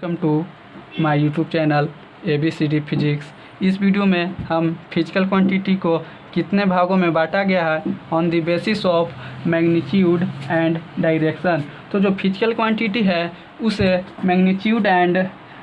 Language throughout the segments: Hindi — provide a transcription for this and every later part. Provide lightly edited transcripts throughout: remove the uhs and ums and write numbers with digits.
Welcome to my YouTube channel ABCD physics. इस वीडियो में हम फिजिकल क्वांटिटी को कितने भागों में बांटा गया है on the basis of magnitude and direction. तो जो फिजिकल क्वांटिटी है उसे मैग्नीट्यूड एंड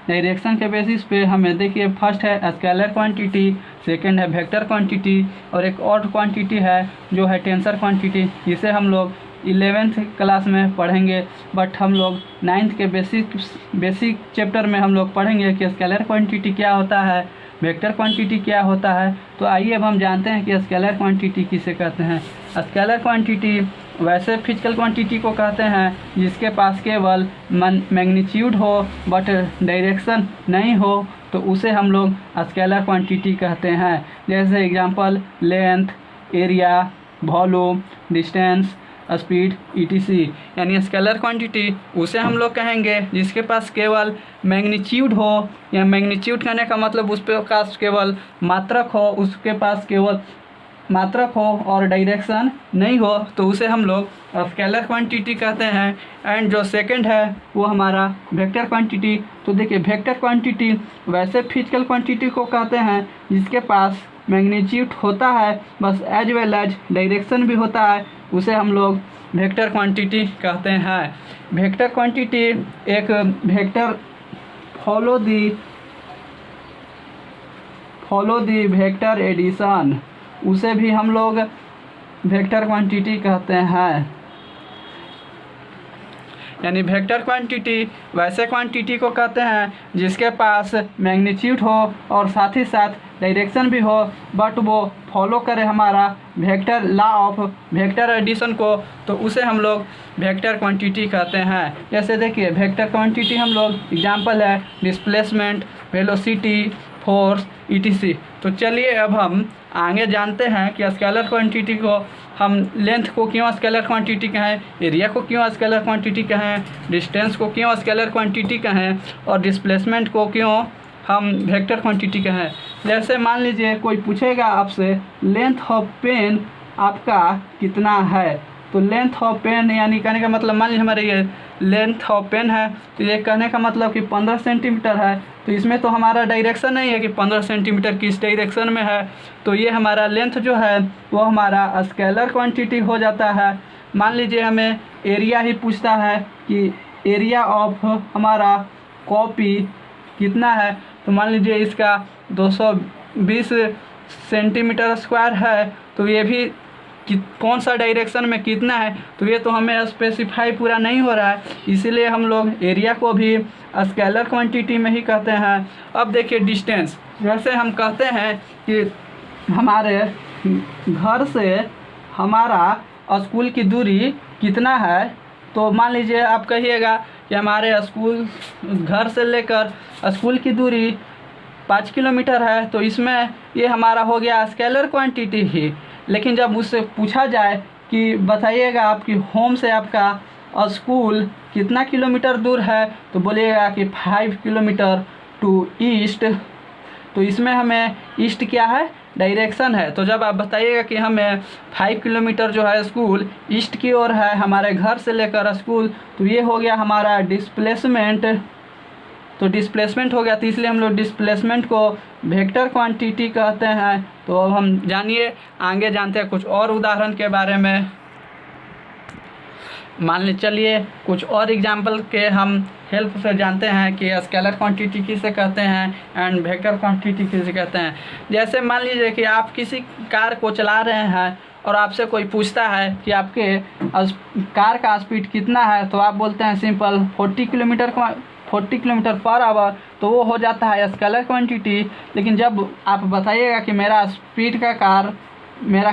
डायरेक्शन के बेसिस पे हमें देखिए, फर्स्ट है स्केलर क्वांटिटी, सेकंड है वेक्टर क्वांटिटी और एक और क्वांटिटी है जो है टेंसर क्वांटिटी। इसे हम लोग 11th क्लास में पढ़ेंगे, बट हम लोग 9th के बेसिक चैप्टर में हम लोग पढ़ेंगे कि स्केलर क्वांटिटी क्या होता है, वेक्टर क्वांटिटी क्या होता है। तो आइए अब हम जानते हैं कि स्केलर क्वांटिटी किसे कहते हैं। स्केलर क्वांटिटी वैसे फिजिकल क्वांटिटी को कहते हैं जिसके पास केवल मैग्नीट्यूड हो बट डायरेक्शन नहीं हो, तो उसे हम लोग स्केलर क्वांटिटी कहते हैं। जैसे example length, area, volume, distance, speed etc। यानी स्केलर क्वांटिटी उसे हम लोग कहेंगे जिसके पास केवल मैग्नीट्यूड हो, या मैग्नीट्यूड कहने का मतलब उस पे पास केवल मात्रक हो, उसके पास केवल मात्रक हो और डायरेक्शन नहीं हो, तो उसे हम लोग स्केलर क्वांटिटी कहते हैं। एंड जो सेकंड है वो हमारा वेक्टर क्वांटिटी। तो देखिए, वेक्टर क्वांटिटी वैसे फिजिकल क्वांटिटी को कहते हैं जिसके पास मैग्नीट्यूड होता है बस एज वेल एज डायरेक्शन भी होता है, उसे हम लोग वेक्टर क्वांटिटी कहते हैं। वेक्टर क्वांटिटी एक vector follow the vector addition, उसे भी हम लोग वेक्टर क्वांटिटी कहते हैं। यानी वेक्टर क्वांटिटी वैसे क्वांटिटी को कहते हैं जिसके पास मैग्नीट्यूड हो और साथ ही साथ डायरेक्शन भी हो, बट वो फॉलो करे हमारा vector law of vector addition को, तो उसे हम लोग वेक्टर क्वांटिटी कहते हैं। जैसे देखिए, वेक्टर क्वांटिटी हम लोग एग्जांपल है डिस्प्लेसमेंट, वेलोसिटी, फोर्स etc। तो चलिए अब हम आगे जानते हैं कि स्केलर क्वांटिटी को हम लेंथ को क्यों स्केलर क्वांटिटी कहें, एरिया को क्यों स्केलर क्वांटिटी कहें, डिस्टेंस को क्यों स्केलर क्वांटिटी कहें और डिस्प्लेसमेंट को क्यों हम वेक्टर क्वांटिटी कहें। जैसे मान लीजिए कोई पूछेगा आपसे लेंथ ऑफ पेन आपका कितना है, तो लेंथ ऑफ पेन यानी कहने का मतलब, मान लीजिए हमारे ये लेंथ ऑफ पेन है, तो ये कहने का मतलब कि 15 सेंटीमीटर है। तो इसमें तो हमारा डायरेक्शन नहीं है कि 15 सेंटीमीटर किस डायरेक्शन में है, तो ये हमारा लेंथ जो है वो हमारा स्केलर क्वांटिटी हो जाता है। मान लीजिए हमें एरिया ही पूछता है कि एरिया ऑफ हमारा कॉपी कितना है, तो मान लीजिए इसका 220 सेंटीमीटर स्क्वायर है, तो ये भी कौन सा डायरेक्शन में कितना है, तो ये तो हमें स्पेसिफाई पूरा नहीं हो रहा है, इसीलिए हम लोग एरिया को भी स्केलर क्वांटिटी में ही कहते हैं। अब देखिए डिस्टेंस, जैसे हम कहते हैं कि हमारे घर से हमारा स्कूल की दूरी कितना है, तो मान लीजिए आप कहिएगा कि हमारे घर से लेकर स्कूल की दूरी 5 किलोमीटर है, तो इसमें ये हमारा हो गया स्केलर क्वांटिटी ही। लेकिन जब उससे पूछा जाए कि बताइएगा आपकी होम से आपका स्कूल कितना किलोमीटर दूर है, तो बोलिएगा कि 5 किलोमीटर टू ईस्ट, तो इसमें हमें ईस्ट क्या है, डायरेक्शन है। तो जब आप बताइएगा कि हमें 5 किलोमीटर जो है स्कूल ईस्ट की ओर है हमारे घर से लेकर स्कूल, तो ये हो गया हमारा डिस्प्लेसमेंट। तो डिस्प्लेसमेंट हो गया, तो इसलिए हम लोग डिस्प्लेसमेंट को वेक्टर क्वांटिटी कहते हैं। तो अब हम जानिए आगे जानते हैं कुछ और उदाहरण के बारे में। मान लीजिए, चलिए कुछ और एग्जांपल के हम हेल्प से जानते हैं कि स्केलर क्वांटिटी किसे कहते हैं एंड वेक्टर क्वांटिटी किसे कहते हैं। जैसे मान लीजिए कि आप किसी कार को चला रहे हैं और आपसे कोई पूछता है कि आपके कार का स्पीड कितना है, तो आप बोलते हैं सिंपल 40 किलोमीटर पर आवर, तो वो हो जाता है स्केलर क्वांटिटी। लेकिन जब आप बताइएगा कि मेरा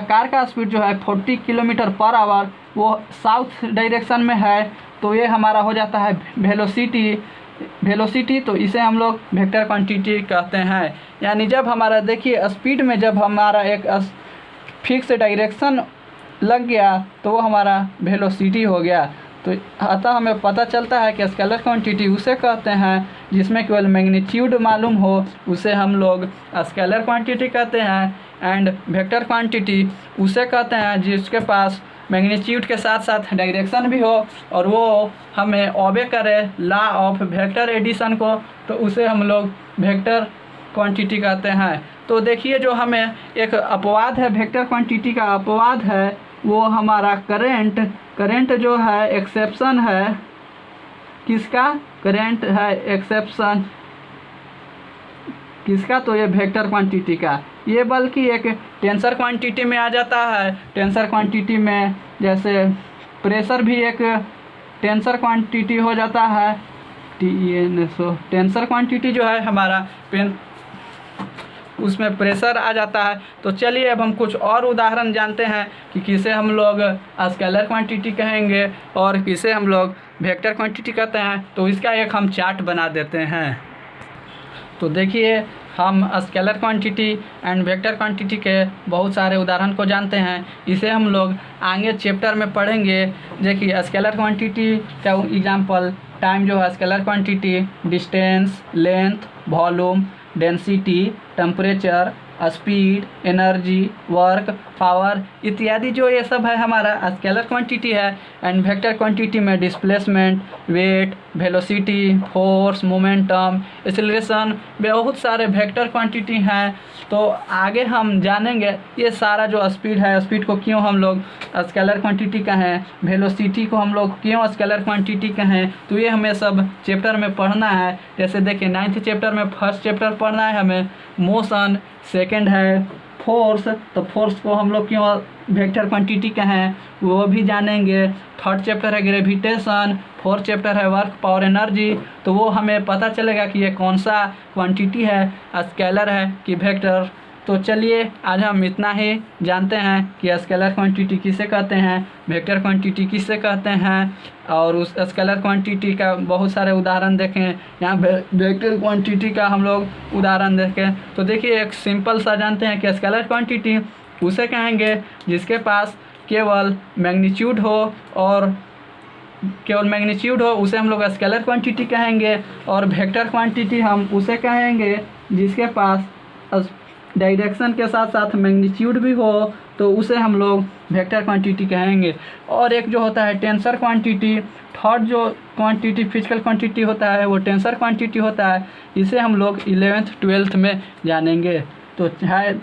कार का स्पीड जो है 40 किलोमीटर पर आवर वो साउथ डायरेक्शन में है, तो ये हमारा हो जाता है वेलोसिटी, तो इसे हम लोग वेक्टर क्वांटिटी कहते हैं। यानी जब हमारा देखिए स्पीड में जब हमारा एक फिक्स डायरेक्शन लग गया तो वो हमारा वेलोसिटी हो गया। तो अतः हमें पता चलता है कि स्केलर क्वांटिटी उसे कहते हैं जिसमें केवल मैग्नीट्यूड मालूम हो, उसे हम लोग स्केलर क्वांटिटी कहते हैं। एंड वेक्टर क्वांटिटी उसे कहते हैं जिसके पास मैग्नीट्यूड के साथ साथ डायरेक्शन भी हो और वो हमें ओबे करे लॉ ऑफ वेक्टर एडिशन को, तो उसे हम लोग वेक्टर क्वांटिटी कहते हैं। तो देखिए जो हमें एक अपवाद है वेक्टर क्वांटिटी का, अपवाद है वो हमारा करेंट जो है एक्सेप्शन है। किसका? करेंट है एक्सेप्शन किसका? तो ये वेक्टर क्वांटिटी का। ये बल्कि एक टेंसर क्वांटिटी में आ जाता है। टेंसर क्वांटिटी में जैसे प्रेशर भी एक टेंसर क्वांटिटी हो जाता है। टेंसर क्वांटिटी जो है हमारा उसमें प्रेशर आ जाता है। तो चलिए अब हम कुछ और उदाहरण जानते हैं कि किसे हम लोग स्केलर क्वांटिटी कहेंगे और किसे हम लोग वेक्टर क्वांटिटी कहते हैं। तो इसका एक हम चार्ट बना देते हैं। तो देखिए हम scalar quantity and vector quantity के बहुत सारे उदाहरण को जानते हैं। इसे हम लोग आगे चैप्टर में पढ़ेंगे। देखिए स्केलर क्वांटिटी का एग्जांपल टाइम जो है scalar quantity distance, length, volume, density, temperature, speed, energy, work, power इत्यादि जो ये सब है हमारा स्केलर क्वांटिटी है। एंड वेक्टर क्वांटिटी में displacement, weight, velocity, force, momentum, acceleration बहुत सारे वेक्टर क्वांटिटी हैं। तो आगे हम जानेंगे ये सारा जो स्पीड है, स्पीड को क्यों हम लोग स्केलर क्वांटिटी कहें, वेलोसिटी को हम लोग क्यों स्केलर क्वांटिटी कहें। तो ये हमें सब चैप्टर में पढ़ना है। जैसे देखिए 9th चैप्टर में फर्स्ट चैप्टर पढ़ना है हमें मोशन, सेकंड है फोर्स, तो फोर्स को हम लोग क्यों वेक्टर क्वांटिटी कहें वो भी जानेंगे। थर्ड चैप्टर है ग्रेविटेशन, फोर्थ चैप्टर है वर्क, पावर, एनर्जी। तो वो हमें पता चलेगा कि ये कौन सा क्वांटिटी है, स्केलर है कि वेक्टर। तो चलिए आज हम इतना ही जानते हैं कि स्केलर क्वांटिटी किसे कहते हैं, वेक्टर क्वांटिटी किसे कहते हैं, और उस स्केलर क्वांटिटी का बहुत सारे उदाहरण देखें। यहाँ वेक्टर क्वांटिटी का हम लोग उदाहरण देखें। तो देखिए एक सिंपल सा जानते हैं कि स्केलर क्वांटिटी उसे कहेंगे जिसके पास केवल मैग्नीट्यूड हो, और केवल मैग्नीट्यूड हो उसे हम लोग स्केलर क्वांटिटी कहेंगे। और वेक्टर क्वांटिटी हम उसे कहेंगे जिसके पास डायरेक्शन के साथ साथ मैग्नीट्यूड भी हो, तो उसे हम लोग वेक्टर क्वांटिटी कहेंगे। और एक जो होता है टेंसर क्वांटिटी, थर्ड जो क्वांटिटी फिजिकल क्वांटिटी होता है वो टेंसर क्वांटिटी होता है। इसे हम लोग 11th 12th में जानेंगे। तो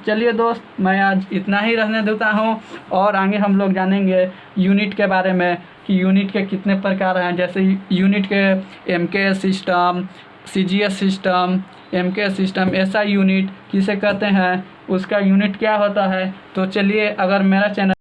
चलिए दोस्त मैं आज इतना ही रहने देता हूँ, और आगे हम लोग जानेंगे यूनिट के बारे में कि यूनिट के कितने प्रकार हैं। जैसे यूनिट के MKS system, CGS system, MKS system, SI unit किसे कहते हैं, उसका यूनिट क्या होता है। तो चलिए अगर मेरा चैनल